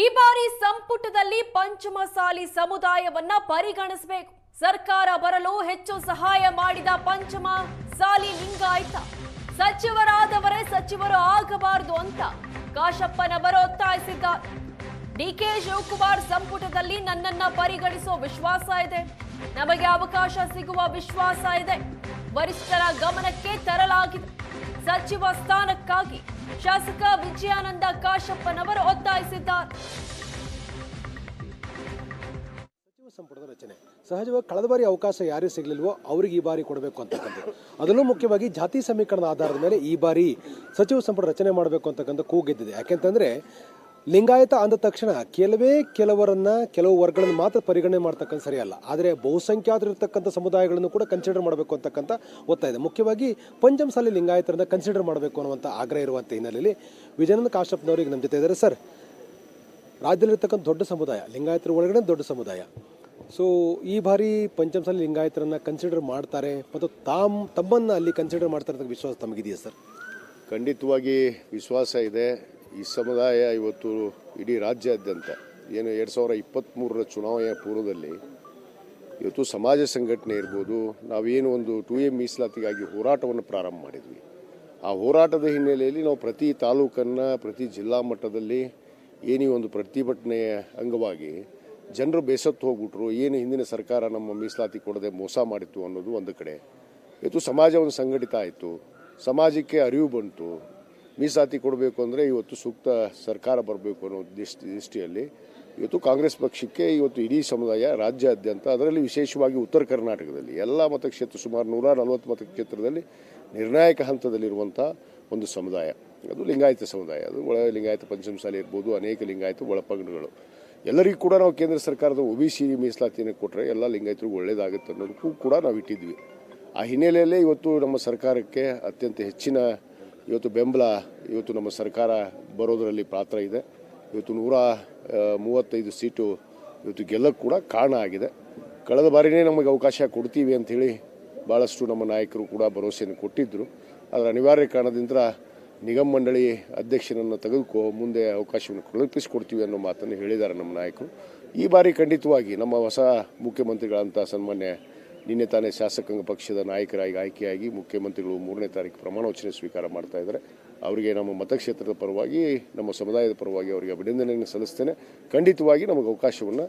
ಈ ಬಾರಿ ಸಂಪುಟದಲ್ಲಿ ಪಂಚಮಸಾಲಿ ಸಮುದಾಯವನ್ನ ಪರಿಗಣಿಸಬೇಕು. ಸರ್ಕಾರ ಬರಲು ಹೆಚ್ಚು ಸಹಾಯ ಮಾಡಿದ ಪಂಚಮಸಾಲಿ ಲಿಂಗಾಯತ ಸಚಿವರಾದವರೇ ಸಚಿವರು ಆಗಬಾರದು ಅಂತ ಕಾಶಪ್ಪನವರು ಒತ್ತಾಯಿಸಿದ್ದಾರೆ. ಡಿಕೆ ಶಿವಕುಮಾರ್ ಸಂಪುಟದಲ್ಲಿ ನನ್ನನ್ನ ಪರಿಗಣಿಸುವ ವಿಶ್ವಾಸ ಇದೆ, ನಮಗೆ ಅವಕಾಶ ಸಿಗುವ ವಿಶ್ವಾಸ ಇದೆ, ವರಿಷ್ಠರ ಗಮನಕ್ಕೆ ತರಲಾಗಿದೆ. ಸಚಿವ ಸ್ಥಾನಕ್ಕಾಗಿ ಶಾಸಕ ವಿಜಯಾನಂದ ಕಾಶಪ್ಪನವರು ಒತ್ತಾಯಿಸಿದ್ದಾರೆ. ಸಚಿವ ಸಂಪುಟದ ರಚನೆ ಸಹಜವಾಗಿ ಕಳೆದ ಬಾರಿ ಅವಕಾಶ ಯಾರಿಗೆ ಸಿಗಲಿಲ್ವೋ ಅವರಿಗೆ ಈ ಬಾರಿ ಕೊಡಬೇಕು ಅಂತಕ್ಕಂಥದ್ದು, ಅದರಲ್ಲೂ ಮುಖ್ಯವಾಗಿ ಜಾತಿ ಸಮೀಕರಣದ ಆಧಾರದ ಮೇಲೆ ಈ ಬಾರಿ ಸಚಿವ ಸಂಪುಟ ರಚನೆ ಮಾಡಬೇಕು ಅಂತಕ್ಕಂಥ ಕೂಗೆದ್ದಿದೆ. ಯಾಕೆಂತಂದ್ರೆ ಲಿಂಗಾಯತ ಅಂದ ತಕ್ಷಣ ಕೆಲವು ವರ್ಗಗಳನ್ನು ಮಾತ್ರ ಪರಿಗಣನೆ ಮಾಡ್ತಕ್ಕಂಥ ಸರಿಯಲ್ಲ, ಆದರೆ ಬಹುಸಂಖ್ಯಾತರಿರ್ತಕ್ಕಂಥ ಸಮುದಾಯಗಳನ್ನು ಕೂಡ ಕನ್ಸಿಡರ್ ಮಾಡಬೇಕು ಅಂತಕ್ಕಂಥ ಒತ್ತಾಯ ಇದೆ. ಮುಖ್ಯವಾಗಿ ಪಂಚಮಸಾಲಿ ಲಿಂಗಾಯತರನ್ನ ಕನ್ಸಿಡರ್ ಮಾಡಬೇಕು ಅನ್ನುವಂಥ ಆಗ್ರಹ ಇರುವಂಥ ಹಿನ್ನೆಲೆಯಲ್ಲಿ ವಿಜಯಾನಂದ ಕಾಶಪ್ಪನವರಿಗೆ ನಮ್ಮ ಜೊತೆ ಇದ್ದಾರೆ. ಸರ್, ರಾಜ್ಯದಲ್ಲಿರ್ತಕ್ಕಂಥ ದೊಡ್ಡ ಸಮುದಾಯ ಲಿಂಗಾಯತರ ಒಳಗಡೆ ದೊಡ್ಡ ಸಮುದಾಯ, ಸೊ ಈ ಬಾರಿ ಪಂಚಮಸಾಲಿ ಲಿಂಗಾಯತರನ್ನ ಕನ್ಸಿಡರ್ ಮಾಡ್ತಾರೆ ಮತ್ತು ತಮ್ಮನ್ನು ಅಲ್ಲಿ ಕನ್ಸಿಡರ್ ಮಾಡ್ತಾರೆ ವಿಶ್ವಾಸ ತಮಗಿದೆಯಾ ಸರ್? ಖಂಡಿತವಾಗಿ ವಿಶ್ವಾಸ ಇದೆ. ಈ ಸಮುದಾಯ ಇವತ್ತು ಇಡೀ ರಾಜ್ಯಾದ್ಯಂತ ಏನು 2023ರ ಚುನಾವಣೆಯ ಪೂರ್ವದಲ್ಲಿ ಇವತ್ತು ಸಮಾಜ ಸಂಘಟನೆ ಇರ್ಬೋದು, ನಾವೇನು ಒಂದು 2A ಮೀಸಲಾತಿಗಾಗಿ ಹೋರಾಟವನ್ನು ಪ್ರಾರಂಭ ಮಾಡಿದ್ವಿ. ಆ ಹೋರಾಟದ ಹಿನ್ನೆಲೆಯಲ್ಲಿ ನಾವು ಪ್ರತಿ ತಾಲೂಕನ್ನು ಪ್ರತಿ ಜಿಲ್ಲಾ ಮಟ್ಟದಲ್ಲಿ ಏನೀ ಒಂದು ಪ್ರತಿಭಟನೆಯ ಅಂಗವಾಗಿ ಜನರು ಬೇಸತ್ತು ಹೋಗ್ಬಿಟ್ರು. ಏನು ಹಿಂದಿನ ಸರ್ಕಾರ ನಮ್ಮ ಮೀಸಲಾತಿ ಕೊಡದೆ ಮೋಸ ಮಾಡಿತ್ತು ಅನ್ನೋದು ಒಂದು ಕಡೆ. ಇವತ್ತು ಸಮಾಜ ಒಂದು ಸಂಘಟಿತ ಆಯಿತು, ಸಮಾಜಕ್ಕೆ ಅರಿವು ಬಂತು. ಮೀಸಲಾತಿ ಕೊಡಬೇಕು ಅಂದರೆ ಇವತ್ತು ಸೂಕ್ತ ಸರ್ಕಾರ ಬರಬೇಕು ಅನ್ನೋ ದೃಷ್ಟಿಯಲ್ಲಿ ಇವತ್ತು ಕಾಂಗ್ರೆಸ್ ಪಕ್ಷಕ್ಕೆ ಇವತ್ತು ಇಡೀ ಸಮುದಾಯ ರಾಜ್ಯಾದ್ಯಂತ, ಅದರಲ್ಲಿ ವಿಶೇಷವಾಗಿ ಉತ್ತರ ಕರ್ನಾಟಕದಲ್ಲಿ ಎಲ್ಲ ಮತಕ್ಷೇತ್ರ ಸುಮಾರು 140 ಮತಕ್ಷೇತ್ರದಲ್ಲಿ ನಿರ್ಣಾಯಕ ಹಂತದಲ್ಲಿರುವಂಥ ಒಂದು ಸಮುದಾಯ ಅದು ಲಿಂಗಾಯತ ಸಮುದಾಯ. ಅದು ಒಳ ಲಿಂಗಾಯತ ಪಂಚಮಸಾಲಿ ಇರ್ಬೋದು, ಅನೇಕ ಲಿಂಗಾಯತ ಒಳಪಂಗಡಗಳು. ಎಲ್ಲರಿಗೂ ಕೂಡ ನಾವು ಕೇಂದ್ರ ಸರ್ಕಾರದ OBC ಮೀಸಲಾತಿಯನ್ನು ಕೊಟ್ಟರೆ ಎಲ್ಲ ಲಿಂಗಾಯತರಿಗೂ ಒಳ್ಳೇದಾಗುತ್ತೆ ಅನ್ನೋದಕ್ಕೂ ಕೂಡ ನಾವು ಇಟ್ಟಿದ್ವಿ. ಆ ಹಿನ್ನೆಲೆಯಲ್ಲೇ ಇವತ್ತು ನಮ್ಮ ಸರ್ಕಾರಕ್ಕೆ ಅತ್ಯಂತ ಹೆಚ್ಚಿನ ಇವತ್ತು ಬೆಂಬಲ ಇವತ್ತು ನಮ್ಮ ಸರ್ಕಾರ ಬರೋದರಲ್ಲಿ ಪಾತ್ರ ಇದೆ. ಇವತ್ತು 135 ಸೀಟು ಇವತ್ತು ಗೆಲ್ಲಕ್ಕೆ ಕೂಡ ಕಾರಣ ಆಗಿದೆ. ಕಳೆದ ಬಾರಿನೇ ನಮಗೆ ಅವಕಾಶ ಕೊಡ್ತೀವಿ ಅಂಥೇಳಿ ಭಾಳಷ್ಟು ನಮ್ಮ ನಾಯಕರು ಕೂಡ ಭರವಸೆಯನ್ನು ಕೊಟ್ಟಿದ್ದರು. ಅದರ ಅನಿವಾರ್ಯ ಕಾರಣದಿಂದ ನಿಗಮ ಮಂಡಳಿ ಅಧ್ಯಕ್ಷನನ್ನು ತೆಗೆದುಕೋ ಮುಂದೆ ಅವಕಾಶವನ್ನು ಕಲ್ಪಿಸಿಕೊಡ್ತೀವಿ ಅನ್ನೋ ಮಾತನ್ನು ಹೇಳಿದ್ದಾರೆ ನಮ್ಮ ನಾಯಕರು. ಈ ಬಾರಿ ಖಂಡಿತವಾಗಿ ನಮ್ಮ ಹೊಸ ಮುಖ್ಯಮಂತ್ರಿಗಳಂತ ಸನ್ಮಾನ್ಯ ನಿನ್ನೆ ತಾನೇ ಶಾಸಕಾಂಗ ಪಕ್ಷದ ನಾಯಕರಾಗಿ ಆಯ್ಕೆಯಾಗಿ ಮುಖ್ಯಮಂತ್ರಿಗಳು 3ನೇ ತಾರೀಕು ಪ್ರಮಾಣ ವಚನ ಸ್ವೀಕಾರ ಮಾಡ್ತಾ ಇದ್ದಾರೆ. ಅವರಿಗೆ ನಮ್ಮ ಮತಕ್ಷೇತ್ರದ ಪರವಾಗಿ ನಮ್ಮ ಸಮುದಾಯದ ಪರವಾಗಿ ಅವರಿಗೆ ಅಭಿನಂದನೆಯನ್ನು ಸಲ್ಲಿಸ್ತೇನೆ. ಖಂಡಿತವಾಗಿ ನಮಗೆ ಅವಕಾಶವನ್ನು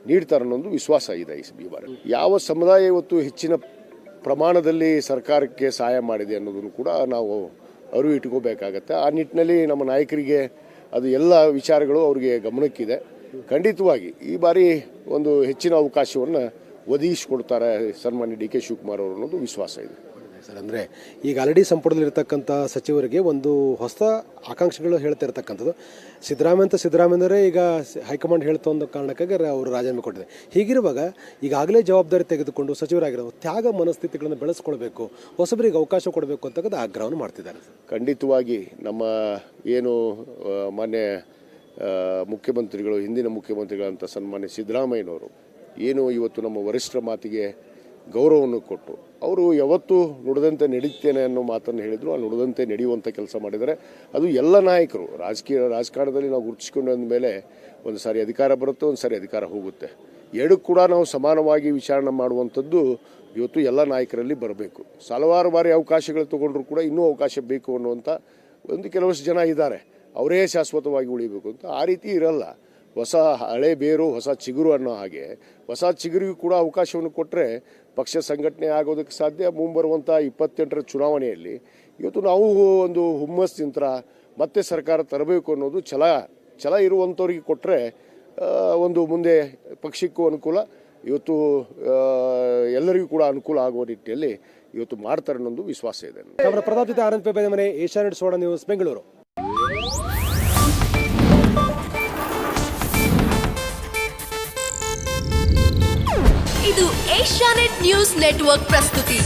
ನೀಡ್ತಾರೆ ಅನ್ನೋದು ವಿಶ್ವಾಸ ಇದೆ ಈ ಬಾರಿ. ಯಾವ ಸಮುದಾಯ ಇವತ್ತು ಹೆಚ್ಚಿನ ಪ್ರಮಾಣದಲ್ಲಿ ಸರ್ಕಾರಕ್ಕೆ ಸಹಾಯ ಮಾಡಿದೆ ಅನ್ನೋದನ್ನು ಕೂಡ ನಾವು ಅರಿವು ಇಟ್ಕೋಬೇಕಾಗತ್ತೆ. ಆ ನಿಟ್ಟಿನಲ್ಲಿ ನಮ್ಮ ನಾಯಕರಿಗೆ ಅದು ಎಲ್ಲ ವಿಚಾರಗಳು ಅವರಿಗೆ ಗಮನಕ್ಕಿದೆ. ಖಂಡಿತವಾಗಿ ಈ ಬಾರಿ ಒಂದು ಹೆಚ್ಚಿನ ಅವಕಾಶವನ್ನು ಒದಗಿಸಿಕೊಡ್ತಾರೆ ಸನ್ಮಾನ್ಯ ಡಿಕೆ ಶಿವಕುಮಾರ್ ಅವರು ಅನ್ನೋದು ವಿಶ್ವಾಸ ಇದೆ ಸರ್. ಅಂದರೆ ಈಗ ಆಲ್ರೆಡಿ ಸಂಪುಟದಲ್ಲಿರ್ತಕ್ಕಂಥ ಸಚಿವರಿಗೆ ಒಂದು ಹೊಸ ಆಕಾಂಕ್ಷೆಗಳು ಹೇಳ್ತಾ ಇರ್ತಕ್ಕಂಥದ್ದು. ಸಿದ್ದರಾಮಯ್ಯನವರೇ ಈಗ ಹೈಕಮಾಂಡ್ ಹೇಳ್ತಾ ಒಂದು ಕಾರಣಕ್ಕಾಗಿ ಅವರು ರಾಜೀನಾಮೆ ಕೊಟ್ಟಿದೆ. ಹೀಗಿರುವಾಗ ಈಗಾಗಲೇ ಜವಾಬ್ದಾರಿ ತೆಗೆದುಕೊಂಡು ಸಚಿವರಾಗಿರೋ ತ್ಯಾಗ ಮನಸ್ಥಿತಿಗಳನ್ನು ಬೆಳೆಸ್ಕೊಳ್ಬೇಕು, ಹೊಸಬರಿಗೆ ಅವಕಾಶ ಕೊಡಬೇಕು ಅಂತಕ್ಕಂಥ ಆಗ್ರಹವನ್ನು ಮಾಡ್ತಿದ್ದಾರೆ. ಖಂಡಿತವಾಗಿ ನಮ್ಮ ಏನು ಮಾನ್ಯ ಮುಖ್ಯಮಂತ್ರಿಗಳು, ಹಿಂದಿನ ಮುಖ್ಯಮಂತ್ರಿಗಳಂತ ಸನ್ಮಾನ್ಯ ಸಿದ್ದರಾಮಯ್ಯನವರು ಏನು ಇವತ್ತು ನಮ್ಮ ವರಿಷ್ಠರ ಮಾತಿಗೆ ಗೌರವವನ್ನು ಕೊಟ್ಟು ಅವರು ಯಾವತ್ತೂ ನುಡಿದಂತೆ ನಡೀತೇನೆ ಅನ್ನೋ ಮಾತನ್ನು ಹೇಳಿದರು. ಆ ನುಡಿದಂತೆ ನಡೆಯುವಂಥ ಕೆಲಸ ಮಾಡಿದ್ದಾರೆ. ಅದು ಎಲ್ಲ ನಾಯಕರು ರಾಜಕಾರಣದಲ್ಲಿ ನಾವು ಗುರುತಿಸಿಕೊಂಡ ಮೇಲೆ ಒಂದು ಸಾರಿ ಅಧಿಕಾರ ಬರುತ್ತೆ, ಒಂದು ಸಾರಿ ಅಧಿಕಾರ ಹೋಗುತ್ತೆ. ಎರಡೂ ಕೂಡ ನಾವು ಸಮಾನವಾಗಿ ವಿಚಾರಣೆ ಮಾಡುವಂಥದ್ದು ಇವತ್ತು ಎಲ್ಲ ನಾಯಕರಲ್ಲಿ ಬರಬೇಕು. ಹಲವಾರು ಬಾರಿ ಅವಕಾಶಗಳು ತೊಗೊಂಡ್ರು ಕೂಡ ಇನ್ನೂ ಅವಕಾಶ ಬೇಕು ಅನ್ನುವಂಥ ಒಂದು ಕೆಲವಷ್ಟು ಜನ ಇದ್ದಾರೆ, ಅವರೇ ಶಾಶ್ವತವಾಗಿ ಉಳಿಬೇಕು ಅಂತ. ಆ ರೀತಿ ಇರಲ್ಲ. ಹೊಸ ಹಳೆ ಬೇರು ಹೊಸ ಚಿಗುರು ಅನ್ನೋ ಹಾಗೆ ಹೊಸ ಚಿಗುರಿಗೂ ಕೂಡ ಅವಕಾಶವನ್ನು ಕೊಟ್ಟರೆ ಪಕ್ಷ ಸಂಘಟನೆ ಆಗೋದಕ್ಕೆ ಸಾಧ್ಯ. ಮುಂಬರುವಂಥ 28ರ ಚುನಾವಣೆಯಲ್ಲಿ ಇವತ್ತು ನಾವು ಒಂದು ಹುಮ್ಮಸ್ಸಿಂದ ಮತ್ತೆ ಸರ್ಕಾರ ತರಬೇಕು ಅನ್ನೋದು ಛಲ ಇರುವಂಥವ್ರಿಗೆ ಕೊಟ್ಟರೆ ಒಂದು ಮುಂದೆ ಪಕ್ಷಕ್ಕೂ ಅನುಕೂಲ, ಇವತ್ತು ಎಲ್ಲರಿಗೂ ಕೂಡ ಅನುಕೂಲ ಆಗುವ ನಿಟ್ಟಿನಲ್ಲಿ ಇವತ್ತು ಮಾಡ್ತಾರೆ ಅನ್ನೋದು ವಿಶ್ವಾಸ ಇದೆ. ಪ್ರತಾಪ್ ಜೊತೆ ಆನಂದ್ ಪೇಪೆ ಮನೆ, ಏಷ್ಯಾನೆಟ್ ಸುವರ್ಣ ನ್ಯೂಸ್, ಬೆಂಗಳೂರು. ಇದು ಏಷ್ಯಾನೆಟ್ ನ್ಯೂಸ್ ನೆಟ್ವರ್ಕ್ ಪ್ರಸ್ತುತಿ.